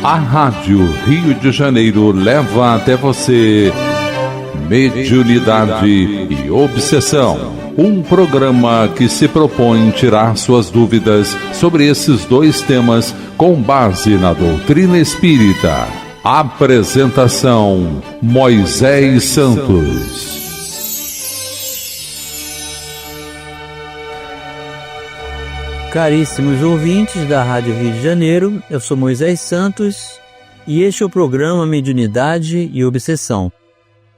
A Rádio Rio de Janeiro leva até você Mediunidade e Obsessão. Um programa que se propõe tirar suas dúvidas sobre esses dois temas com base na doutrina espírita. Apresentação: Moisés Santos. Caríssimos ouvintes da Rádio Rio de Janeiro, eu sou Moisés Santos e este é o programa Mediunidade e Obsessão.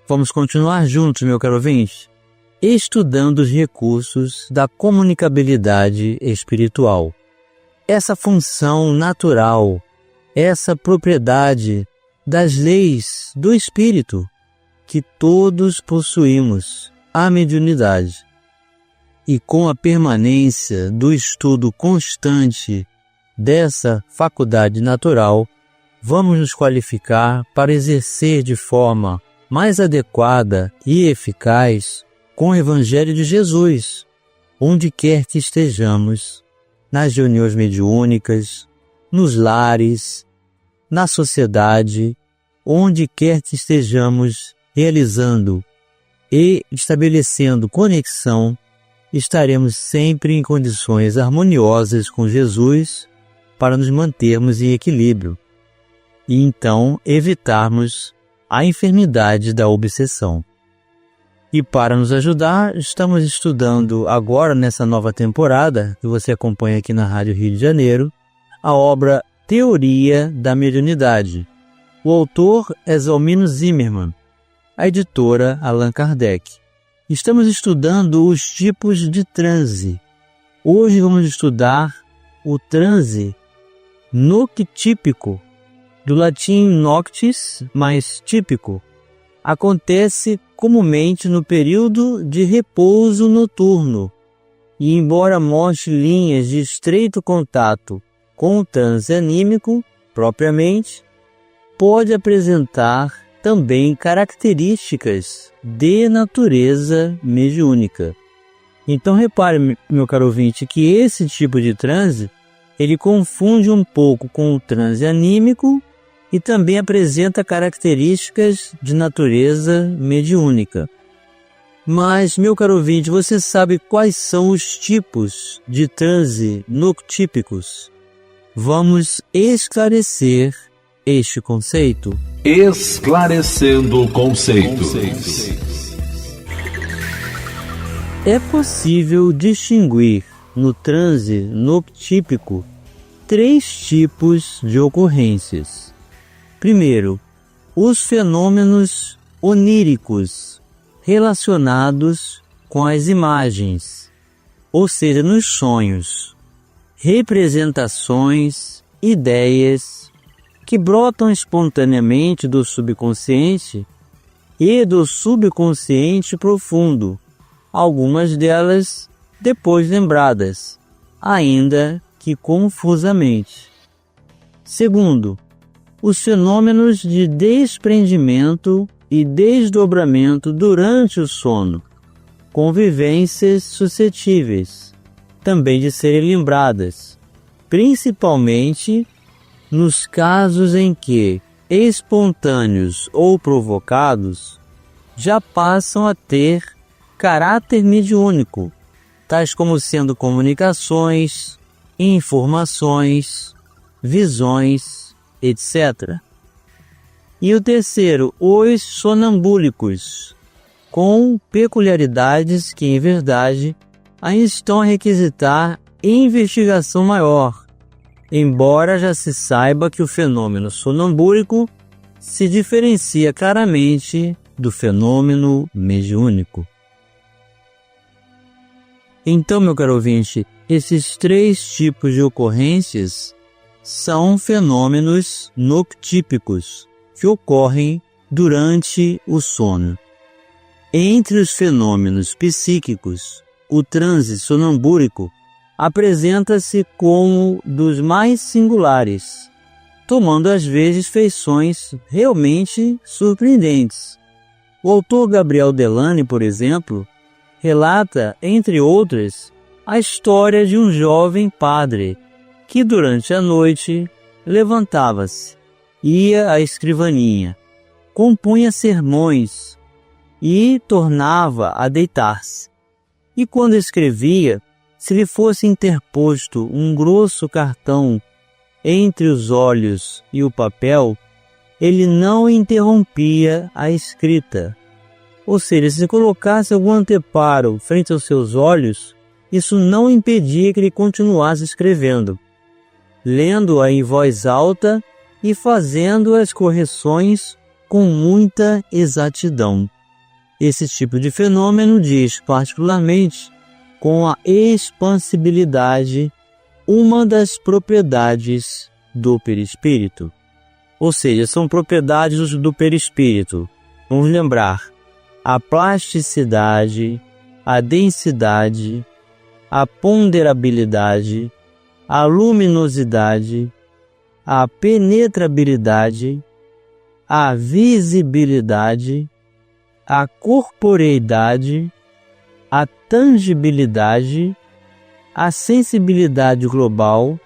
Vamos continuar juntos, meu caro ouvinte, estudando os recursos da comunicabilidade espiritual. Essa função natural, essa propriedade das leis do espírito que todos possuímos, a mediunidade. E com a permanência do estudo constante dessa faculdade natural, vamos nos qualificar para exercer de forma mais adequada e eficaz com o Evangelho de Jesus, onde quer que estejamos, nas reuniões mediúnicas, nos lares, na sociedade, onde quer que estejamos realizando e estabelecendo conexão, estaremos sempre em condições harmoniosas com Jesus para nos mantermos em equilíbrio e então evitarmos a enfermidade da obsessão. E para nos ajudar, estamos estudando agora nessa nova temporada, que você acompanha aqui na Rádio Rio de Janeiro, a obra Teoria da Mediunidade. O autor é Zalmino Zimmermann, a editora Allan Kardec. Estamos estudando os tipos de transe. Hoje vamos estudar o transe noctípico, do latim noctis, mais típico. Acontece comumente no período de repouso noturno e, embora mostre linhas de estreito contato com o transe anímico propriamente, pode apresentar também características de natureza mediúnica. Então repare, meu caro ouvinte, que esse tipo de transe, ele confunde um pouco com o transe anímico e também apresenta características de natureza mediúnica. Mas, meu caro ouvinte, você sabe quais são os tipos de transe noctípicos? Vamos esclarecer este conceito. Esclarecendo conceitos. É possível distinguir no transe noctípico 3 tipos de ocorrências. Primeiro, os fenômenos oníricos relacionados com as imagens, ou seja, nos sonhos, representações, ideias que brotam espontaneamente do subconsciente e do subconsciente profundo, algumas delas depois lembradas, ainda que confusamente. Segundo, os fenômenos de desprendimento e desdobramento durante o sono, convivências suscetíveis também de serem lembradas, principalmente nos casos em que, espontâneos ou provocados, já passam a ter caráter mediúnico, tais como sendo comunicações, informações, visões, etc. E o terceiro, os sonambúlicos, com peculiaridades que, em verdade, ainda estão a requisitar investigação maior, embora já se saiba que o fenômeno sonambúlico se diferencia claramente do fenômeno mediúnico. Então, meu caro ouvinte, esses 3 tipos de ocorrências são fenômenos noctípicos que ocorrem durante o sono. Entre os fenômenos psíquicos, o transe sonambúlico apresenta-se como dos mais singulares, tomando às vezes feições realmente surpreendentes. O autor Gabriel Delany, por exemplo, relata, entre outras, a história de um jovem padre que durante a noite levantava-se ia à escrivaninha, compunha sermões e tornava a deitar-se. E quando escrevia, se lhe fosse interposto um grosso cartão entre os olhos e o papel, ele não interrompia a escrita. Ou seja, se colocasse algum anteparo frente aos seus olhos, isso não impedia que ele continuasse escrevendo, lendo-a em voz alta e fazendo as correções com muita exatidão. Esse tipo de fenômeno diz particularmente com a expansibilidade, uma das propriedades do perispírito. Ou seja, são propriedades do perispírito. Vamos lembrar: a plasticidade, a densidade, a ponderabilidade, a luminosidade, a penetrabilidade, a visibilidade, a corporeidade, a tangibilidade, a sensibilidade global,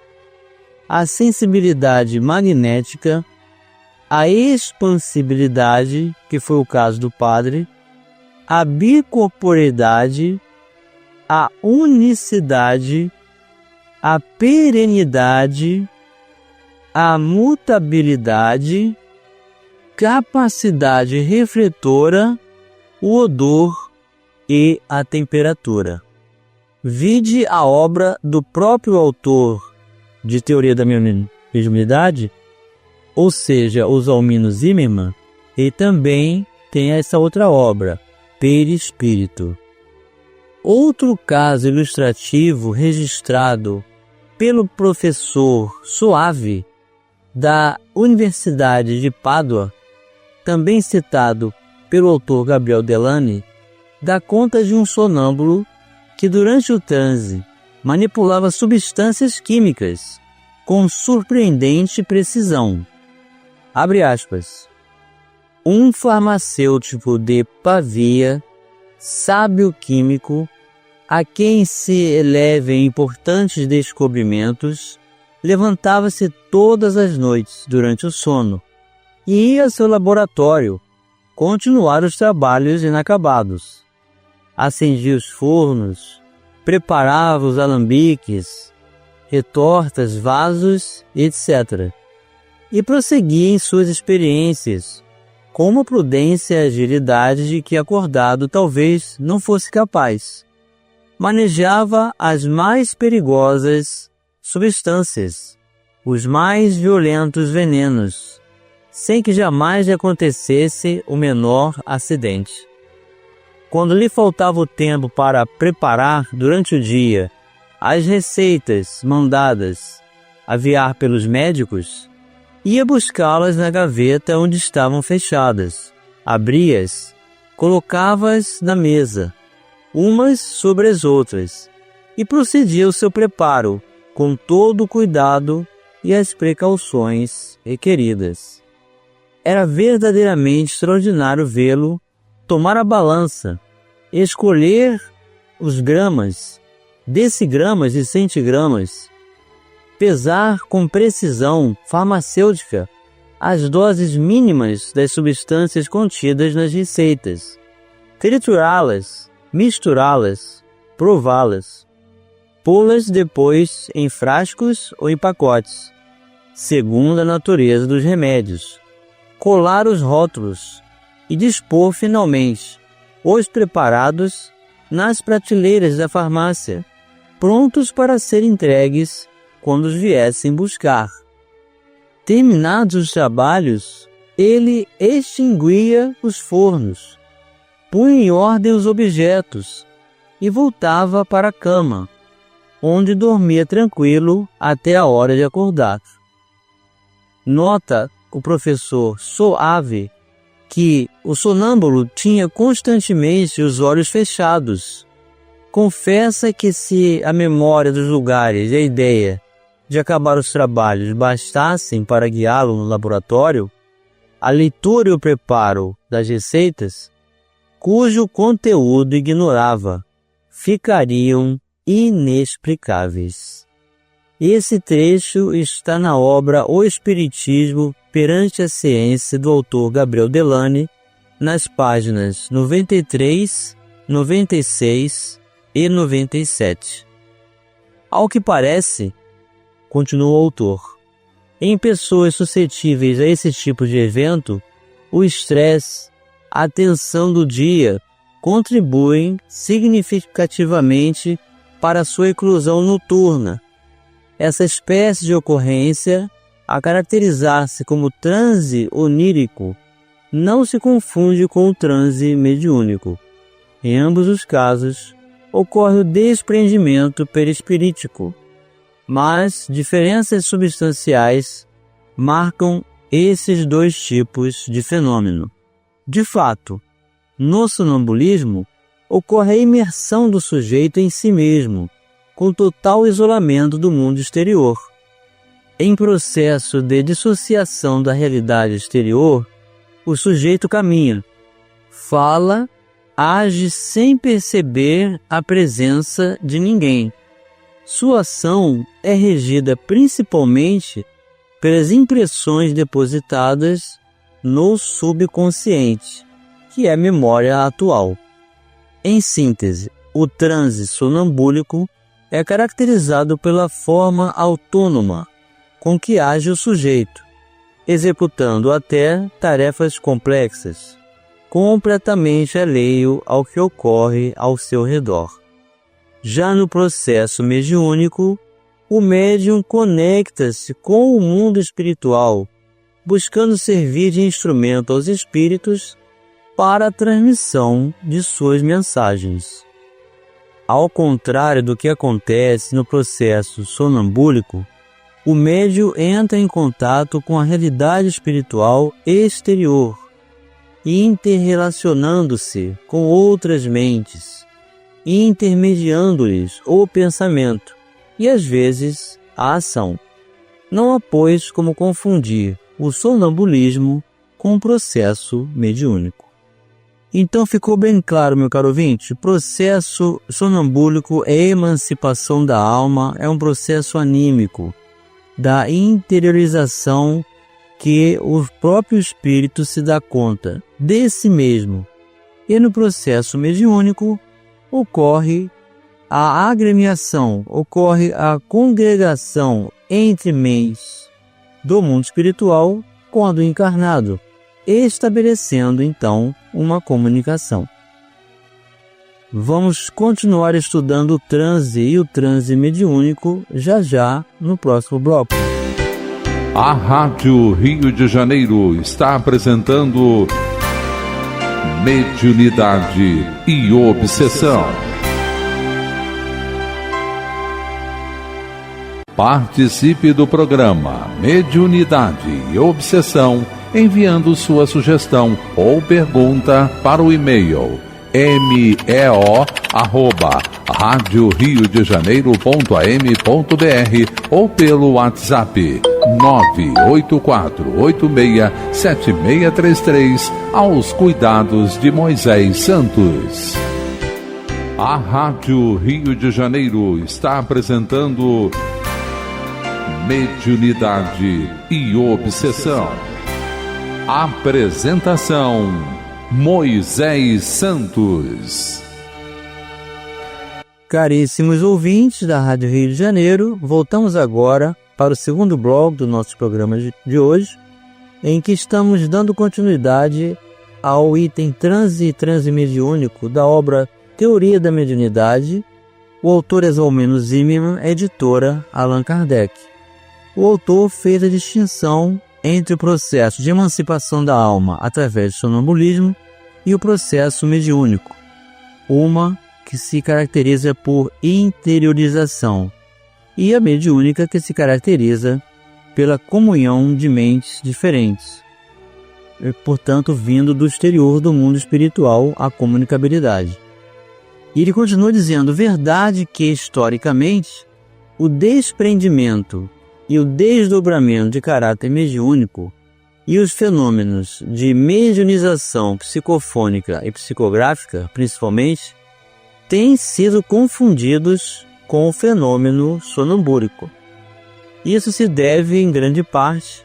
a sensibilidade magnética, a expansibilidade, que foi o caso do Padre, a bicorporeidade, a unicidade, a perenidade, a mutabilidade, capacidade refletora, o odor e a temperatura. Vide a obra do próprio autor de Teoria da Mediunidade, ou seja, o Zalmino Zimmermann, e também tem essa outra obra, Perispírito. Outro caso ilustrativo registrado pelo professor Soave, da Universidade de Pádua, também citado pelo autor Gabriel Delany, dá conta de um sonâmbulo que durante o transe manipulava substâncias químicas com surpreendente precisão. Abre aspas. Um farmacêutico de Pavia, sábio químico, a quem se elevem importantes descobrimentos, levantava-se todas as noites durante o sono e ia ao seu laboratório continuar os trabalhos inacabados. Acendia os fornos, preparava os alambiques, retortas, vasos, etc. E prosseguia em suas experiências, com uma prudência e agilidade de que acordado talvez não fosse capaz. Manejava as mais perigosas substâncias, os mais violentos venenos, sem que jamais lhe acontecesse o menor acidente. Quando lhe faltava o tempo para preparar durante o dia as receitas mandadas aviar pelos médicos, ia buscá-las na gaveta onde estavam fechadas, abria-as, colocava-as na mesa, umas sobre as outras, e procedia ao seu preparo com todo o cuidado e as precauções requeridas. Era verdadeiramente extraordinário vê-lo tomar a balança, escolher os gramas, decigramas e centigramas, pesar com precisão farmacêutica as doses mínimas das substâncias contidas nas receitas, triturá-las, misturá-las, prová-las, pô-las depois em frascos ou em pacotes, segundo a natureza dos remédios, colar os rótulos e dispor finalmente os preparados nas prateleiras da farmácia, prontos para serem entregues quando os viessem buscar. Terminados os trabalhos, ele extinguia os fornos, punha em ordem os objetos e voltava para a cama, onde dormia tranquilo até a hora de acordar. Nota o professor Soave que o sonâmbulo tinha constantemente os olhos fechados. Confessa que se a memória dos lugares e a ideia de acabar os trabalhos bastassem para guiá-lo no laboratório, a leitura e o preparo das receitas, cujo conteúdo ignorava, ficariam inexplicáveis. Esse trecho está na obra O Espiritismo perante a Ciência, do autor Gabriel Delany, nas páginas 93, 96 e 97. Ao que parece, continua o autor, em pessoas suscetíveis a esse tipo de evento, o estresse, a tensão do dia contribuem significativamente para sua eclosão noturna. Essa espécie de ocorrência, a caracterizar-se como transe onírico, não se confunde com o transe mediúnico. Em ambos os casos, ocorre o desprendimento perispirítico, mas diferenças substanciais marcam esses dois tipos de fenômeno. De fato, no sonambulismo, ocorre a imersão do sujeito em si mesmo, com total isolamento do mundo exterior. Em processo de dissociação da realidade exterior, o sujeito caminha, fala, age sem perceber a presença de ninguém. Sua ação é regida principalmente pelas impressões depositadas no subconsciente, que é a memória atual. Em síntese, o transe sonambúlico é caracterizado pela forma autônoma com que age o sujeito, executando até tarefas complexas, completamente alheio ao que ocorre ao seu redor. Já no processo mediúnico, o médium conecta-se com o mundo espiritual, buscando servir de instrumento aos espíritos para a transmissão de suas mensagens. Ao contrário do que acontece no processo sonambúlico, o médium entra em contato com a realidade espiritual exterior, interrelacionando-se com outras mentes, intermediando-lhes o pensamento e, às vezes, a ação. Não há, pois, como confundir o sonambulismo com o processo mediúnico. Então ficou bem claro, meu caro ouvinte, o processo sonambúlico é a emancipação da alma, é um processo anímico, da interiorização que o próprio espírito se dá conta de si mesmo. E no processo mediúnico ocorre a agremiação, ocorre a congregação entre mentes do mundo espiritual com a do encarnado, estabelecendo então uma comunicação. Vamos continuar estudando o transe e o transe mediúnico já no próximo bloco. A Rádio Rio de Janeiro está apresentando Mediunidade e Obsessão. Participe do programa Mediunidade e Obsessão enviando sua sugestão ou pergunta para o e-mail meo@radioriodejaneiro.am.br ou pelo WhatsApp 984867633 aos cuidados de Moisés Santos. A Rádio Rio de Janeiro está apresentando Mediunidade e Obsessão. Apresentação: Moisés Santos. Caríssimos ouvintes da Rádio Rio de Janeiro, voltamos agora para o segundo bloco do nosso programa de hoje, em que estamos dando continuidade ao item transe e transe mediúnico da obra Teoria da Mediunidade. O autor Exalmeno Zimmermann, a editora Allan Kardec. O autor fez a distinção entre o processo de emancipação da alma através do sonambulismo e o processo mediúnico, uma que se caracteriza por interiorização e a mediúnica que se caracteriza pela comunhão de mentes diferentes, portanto vindo do exterior do mundo espiritual a comunicabilidade. E ele continua dizendo: verdade que historicamente o desprendimento e o desdobramento de caráter mediúnico e os fenômenos de mediunização psicofônica e psicográfica, principalmente, têm sido confundidos com o fenômeno sonambúlico. Isso se deve, em grande parte,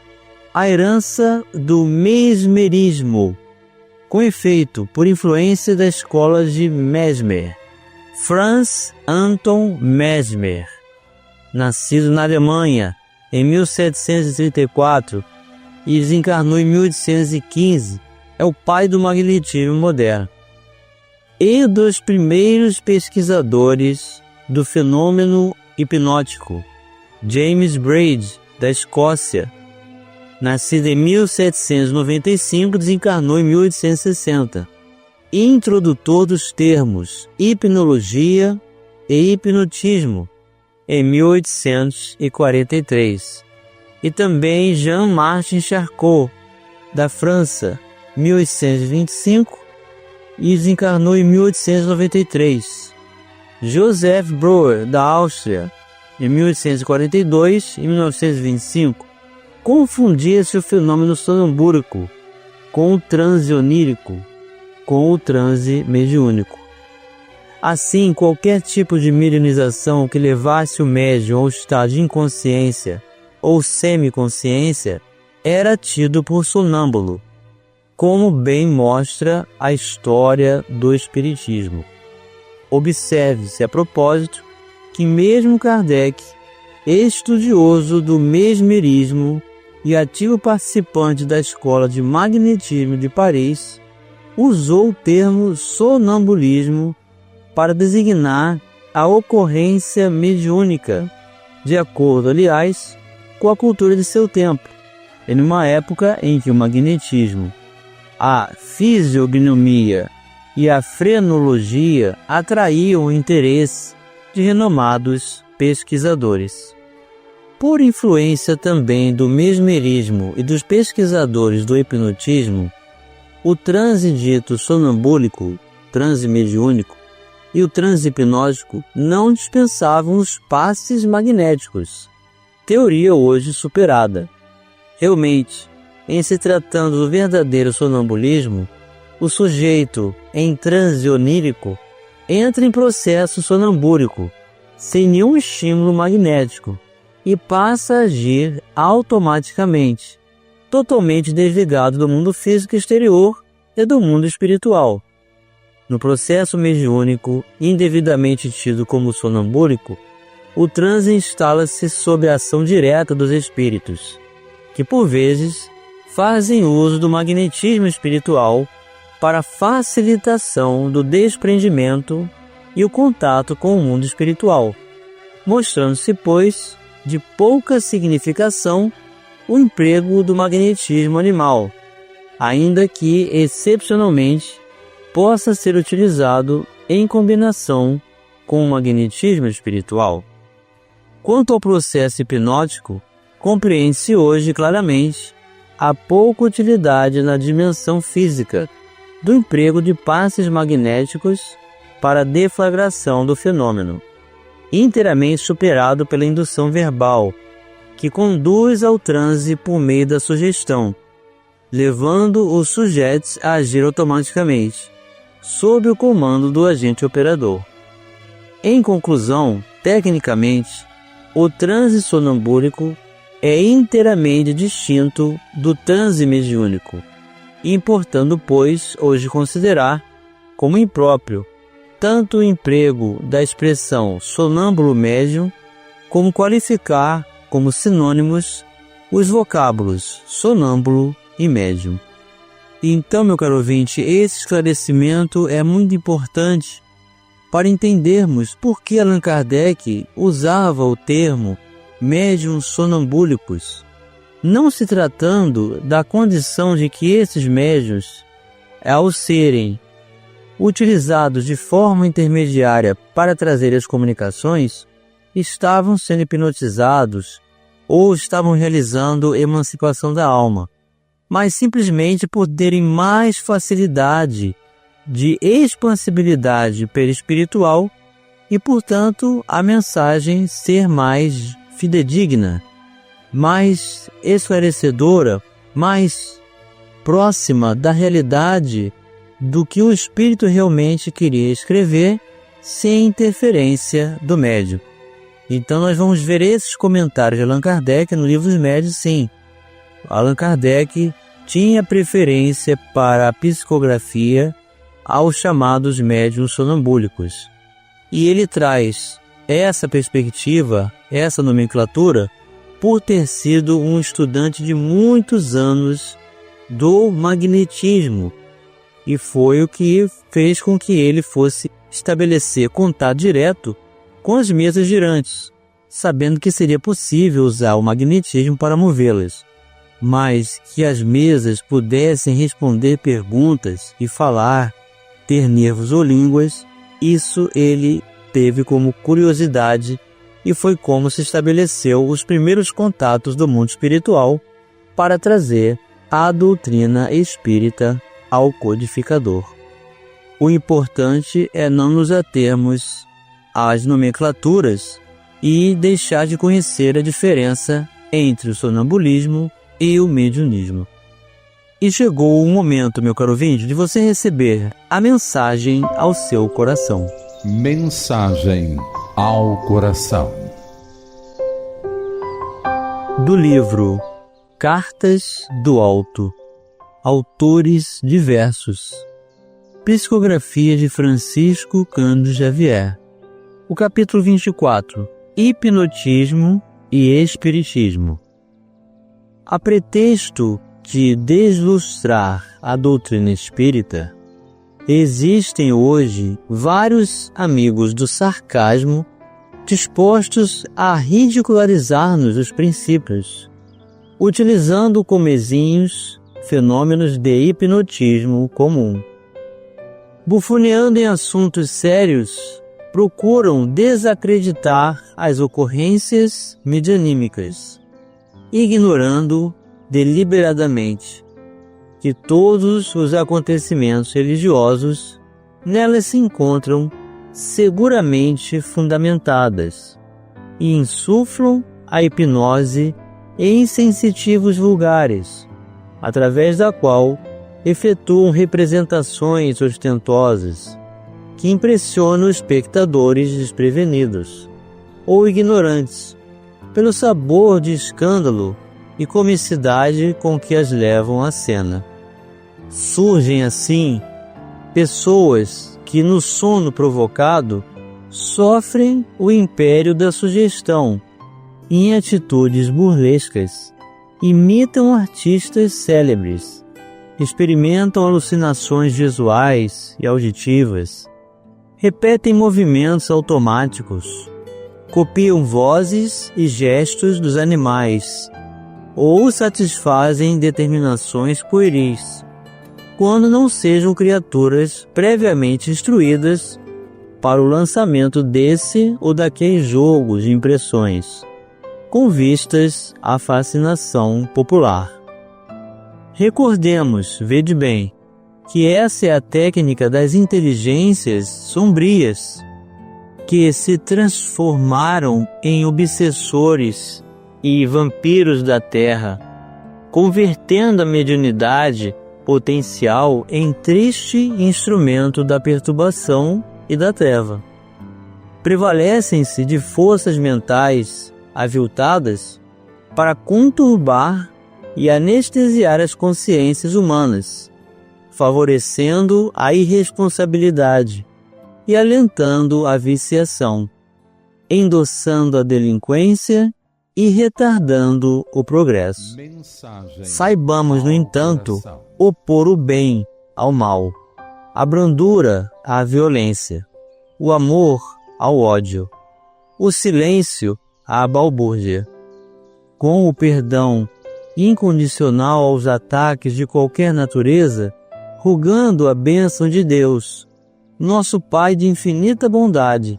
à herança do mesmerismo, com efeito, por influência da escola de Mesmer. Franz Anton Mesmer, nascido na Alemanha em 1734 e desencarnou em 1815, é o pai do magnetismo moderno e dos primeiros pesquisadores do fenômeno hipnótico. James Braid, da Escócia, nascido em 1795, desencarnou em 1860, introdutor dos termos hipnologia e hipnotismo, em 1843. E também Jean-Martin Charcot, da França, 1825, e desencarnou em 1893. Joseph Breuer, da Áustria, em 1842 e 1925, confundia-se o fenômeno sonambúrico com o transe onírico, com o transe mediúnico. Assim, qualquer tipo de mediunização que levasse o médium ao estado de inconsciência ou semiconsciência era tido por sonâmbulo, como bem mostra a história do Espiritismo. Observe-se, a propósito, que mesmo Kardec, estudioso do mesmerismo e ativo participante da Escola de Magnetismo de Paris, usou o termo sonambulismo para designar a ocorrência mediúnica, de acordo, aliás, com a cultura de seu tempo, em uma época em que o magnetismo, a fisiognomia e a frenologia atraíam o interesse de renomados pesquisadores. Por influência também do mesmerismo e dos pesquisadores do hipnotismo, o transe dito sonambúlico, transe mediúnico, e o transe hipnótico não dispensavam os passes magnéticos, teoria hoje superada. Realmente, em se tratando do verdadeiro sonambulismo, o sujeito, em transe onírico, entra em processo sonambúrico, sem nenhum estímulo magnético, e passa a agir automaticamente, totalmente desligado do mundo físico exterior e do mundo espiritual. No processo mediúnico, indevidamente tido como sonambúlico, o transe instala-se sob a ação direta dos espíritos, que por vezes fazem uso do magnetismo espiritual para facilitação do desprendimento e o contato com o mundo espiritual, mostrando-se, pois, de pouca significação o emprego do magnetismo animal, ainda que, excepcionalmente, possa ser utilizado em combinação com o magnetismo espiritual. Quanto ao processo hipnótico, compreende-se hoje claramente a pouca utilidade na dimensão física do emprego de passes magnéticos para a deflagração do fenômeno, inteiramente superado pela indução verbal, que conduz ao transe por meio da sugestão, levando os sujeitos a agir automaticamente, sob o comando do agente operador. Em conclusão, tecnicamente, o transe sonambúlico é inteiramente distinto do transe mediúnico, importando, pois, hoje considerar como impróprio tanto o emprego da expressão sonâmbulo médium, como qualificar como sinônimos os vocábulos sonâmbulo e médium. Então, meu caro ouvinte, esse esclarecimento é muito importante para entendermos por que Allan Kardec usava o termo médiuns sonambúlicos, não se tratando da condição de que esses médiuns, ao serem utilizados de forma intermediária para trazer as comunicações, estavam sendo hipnotizados ou estavam realizando emancipação da alma, mas simplesmente por terem mais facilidade de expansibilidade perispiritual e, portanto, a mensagem ser mais fidedigna, mais esclarecedora, mais próxima da realidade do que o espírito realmente queria escrever, sem interferência do médium. Então nós vamos ver esses comentários de Allan Kardec no Livro dos Médiuns, sim. Allan Kardec tinha preferência para a psicografia aos chamados médiuns sonambúlicos. E ele traz essa perspectiva, essa nomenclatura, por ter sido um estudante de muitos anos do magnetismo. E foi o que fez com que ele fosse estabelecer contato direto com as mesas girantes, sabendo que seria possível usar o magnetismo para movê-las, mas que as mesas pudessem responder perguntas e falar, ter nervos ou línguas, isso ele teve como curiosidade e foi como se estabeleceu os primeiros contatos do mundo espiritual para trazer a doutrina espírita ao codificador. O importante é não nos atermos às nomenclaturas e deixar de conhecer a diferença entre o sonambulismo e o mediunismo. E chegou o momento, meu caro ouvinte, de você receber a mensagem ao seu coração. Mensagem ao coração. Do livro Cartas do Alto, autores diversos. Psicografia de Francisco Cândido Xavier. O capítulo 24. Hipnotismo e Espiritismo. A pretexto de deslustrar a doutrina espírita, existem hoje vários amigos do sarcasmo dispostos a ridicularizar-nos os princípios, utilizando como exímios fenômenos de hipnotismo comum. Bufoneando em assuntos sérios, procuram desacreditar as ocorrências medianímicas, ignorando deliberadamente que todos os acontecimentos religiosos nelas se encontram seguramente fundamentadas e insuflam a hipnose em sensitivos vulgares, através da qual efetuam representações ostentosas que impressionam os espectadores desprevenidos ou ignorantes pelo sabor de escândalo e comicidade com que as levam à cena. Surgem assim pessoas que no sono provocado sofrem o império da sugestão e em atitudes burlescas imitam artistas célebres, experimentam alucinações visuais e auditivas, repetem movimentos automáticos, copiam vozes e gestos dos animais ou satisfazem determinações pueris, quando não sejam criaturas previamente instruídas para o lançamento desse ou daquele jogo de impressões, com vistas à fascinação popular. Recordemos, vede bem, que essa é a técnica das inteligências sombrias, que se transformaram em obsessores e vampiros da terra, convertendo a mediunidade potencial em triste instrumento da perturbação e da treva. Prevalecem-se de forças mentais aviltadas para conturbar e anestesiar as consciências humanas, favorecendo a irresponsabilidade e alentando a viciação, endossando a delinquência e retardando o progresso. Saibamos, no entanto, opor o bem ao mal, a brandura à violência, o amor ao ódio, o silêncio à balbúrdia. Com o perdão incondicional aos ataques de qualquer natureza, rogando a bênção de Deus, nosso Pai de infinita bondade,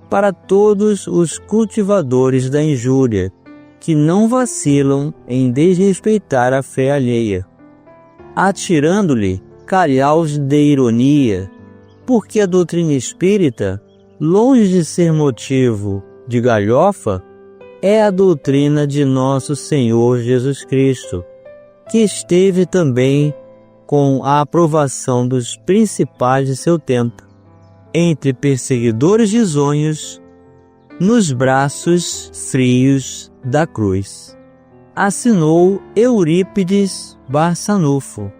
para todos os cultivadores da injúria, que não vacilam em desrespeitar a fé alheia, atirando-lhe calhaus de ironia, porque a doutrina espírita, longe de ser motivo de galhofa, é a doutrina de nosso Senhor Jesus Cristo, que esteve também com a aprovação dos principais de seu tempo, entre perseguidores risonhos, nos braços frios da cruz. Assinou Eurípides Barçanufo.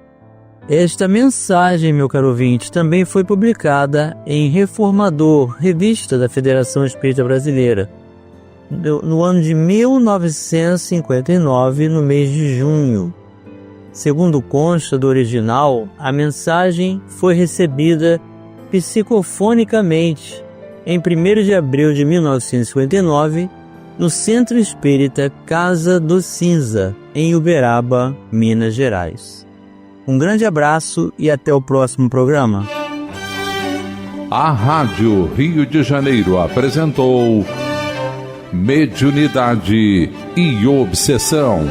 Esta mensagem, meu caro ouvinte, também foi publicada em Reformador, revista da Federação Espírita Brasileira, no ano de 1959, no mês de junho. Segundo consta do original, a mensagem foi recebida psicofonicamente em 1º de abril de 1959, no Centro Espírita Casa do Cinza, em Uberaba, Minas Gerais. Um grande abraço e até o próximo programa. A Rádio Rio de Janeiro apresentou Mediunidade e Obsessão.